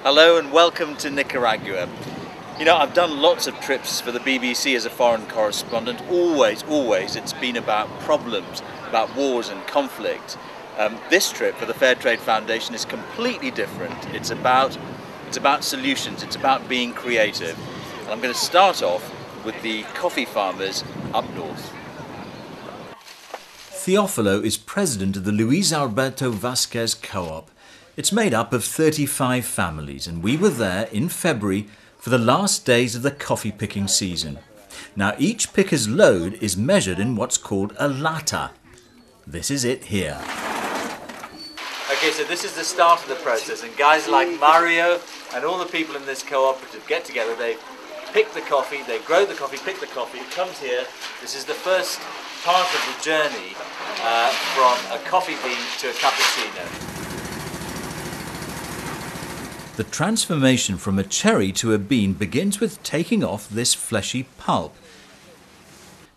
Hello and welcome to Nicaragua. You know, I've done lots of trips for the BBC as a foreign correspondent. Always it's been about problems, about wars and conflict. This trip for the Fairtrade Foundation is completely different. It's about solutions, it's about being creative. And I'm going to start off with the coffee farmers up north. Teofilo is president of the Luis Alberto Vasquez Co-op. It's made up of 35 families, and we were there in February for the last days of the coffee picking season. Now, each picker's load is measured in what's called a lata. This is it here. Okay, so this is the start of the process, and guys like Mario and all the people in this cooperative get together, they pick the coffee, they grow the coffee, pick the coffee, it comes here. This is the first part of the journey from a coffee bean to a cappuccino. The transformation from a cherry to a bean begins with taking off this fleshy pulp.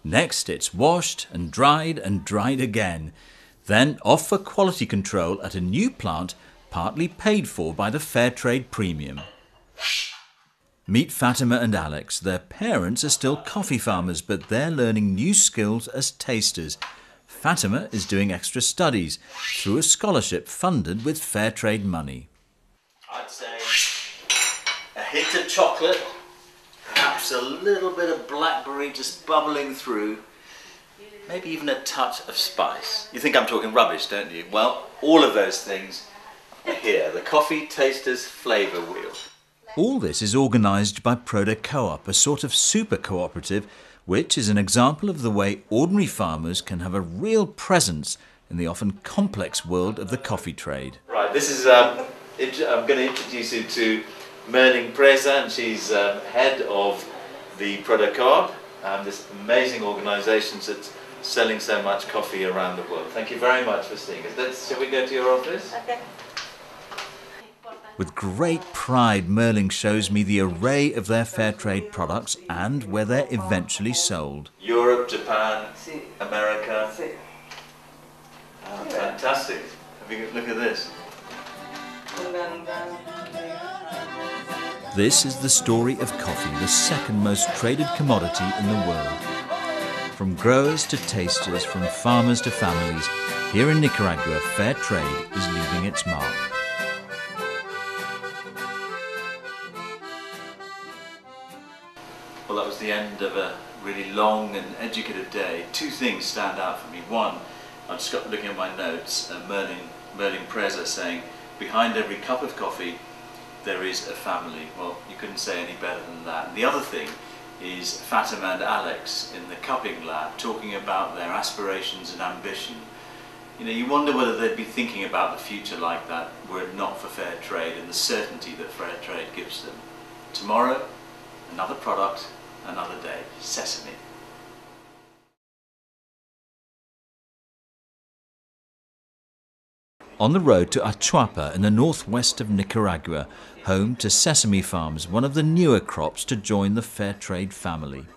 Next, it's washed and dried again. Then off for quality control at a new plant partly paid for by the Fairtrade Premium. Meet Fatima and Alex. Their parents are still coffee farmers, but they're learning new skills as tasters. Fatima is doing extra studies through a scholarship funded with Fairtrade money. I'd say a hint of chocolate, perhaps a little bit of blackberry just bubbling through, maybe even a touch of spice. You think I'm talking rubbish, don't you? Well, all of those things are here, the Coffee Tasters Flavour Wheel. All this is organised by Proda Co-op, a sort of super cooperative, which is an example of the way ordinary farmers can have a real presence in the often complex world of the coffee trade. Right, this is I'm going to introduce you to Merlin Preza, and she's head of the Proda Co-op, this amazing organisation that's selling so much coffee around the world. Thank you very much for seeing us. Shall we go to your office? Okay. With great pride, Merlin shows me the array of their Fairtrade products and where they're eventually sold. Europe, Japan, America. Oh, fantastic. Have you look at this. This is the story of coffee, the second most traded commodity in the world. From growers to tasters, from farmers to families, here in Nicaragua, fair trade is leaving its mark. Well, that was the end of a really long and educative day. Two things stand out for me. One, I just got looking at my notes, Merlin Preza saying, behind every cup of coffee there is a family. Well, you couldn't say any better than that. And the other thing is Fatima and Alex in the cupping lab talking about their aspirations and ambition. You know, you wonder whether they'd be thinking about the future like that were it not for fair trade and the certainty that fair trade gives them. Tomorrow, another product, another day. Sesame. On the road to Achuapa in the northwest of Nicaragua, home to sesame farms, one of the newer crops to join the Fairtrade family.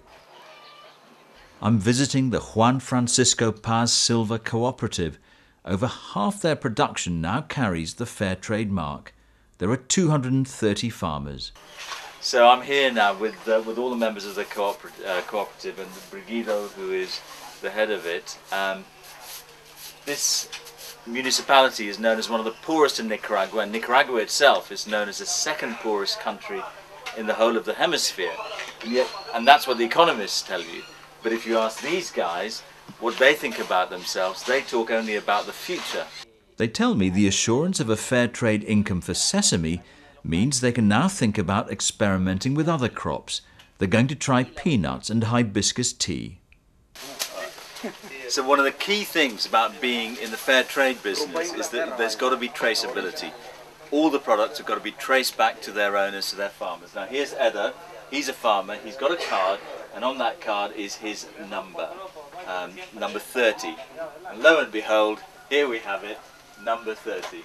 I'm visiting the Juan Francisco Paz Silva Cooperative. Over half their production now carries the Fairtrade mark. There are 230 farmers. So I'm here now with all the members of the cooperative and Brigido, who is the head of it. This municipality is known as one of the poorest in Nicaragua, and Nicaragua itself is known as the second poorest country in the whole of the hemisphere. And that's what the economists tell you. But if you ask these guys what they think about themselves, they talk only about the future. They tell me the assurance of a fair trade income for sesame means they can now think about experimenting with other crops. They're going to try peanuts and hibiscus tea. So one of the key things about being in the fair trade business is that there's got to be traceability. All the products have got to be traced back to their owners, to their farmers. Now here's Edo, he's a farmer, he's got a card, and on that card is his number, number 30. And lo and behold, here we have it, number 30.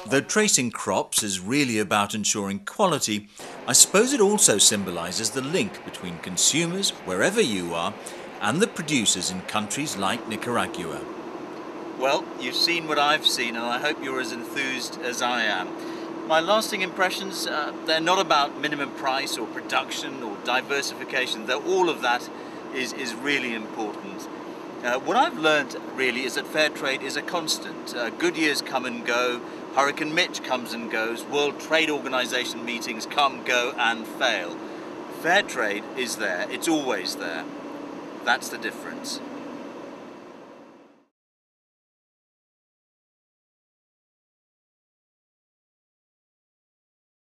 Though tracing crops is really about ensuring quality, I suppose it also symbolises the link between consumers, wherever you are, and the producers in countries like Nicaragua. Well, you've seen what I've seen, and I hope you're as enthused as I am. My lasting impressions, they're not about minimum price or production or diversification, though all of that is really important. What I've learned really is that fair trade is a constant. Good years come and go, Hurricane Mitch comes and goes, World Trade Organization meetings come, go and fail. Fair trade is there, it's always there. That's the difference.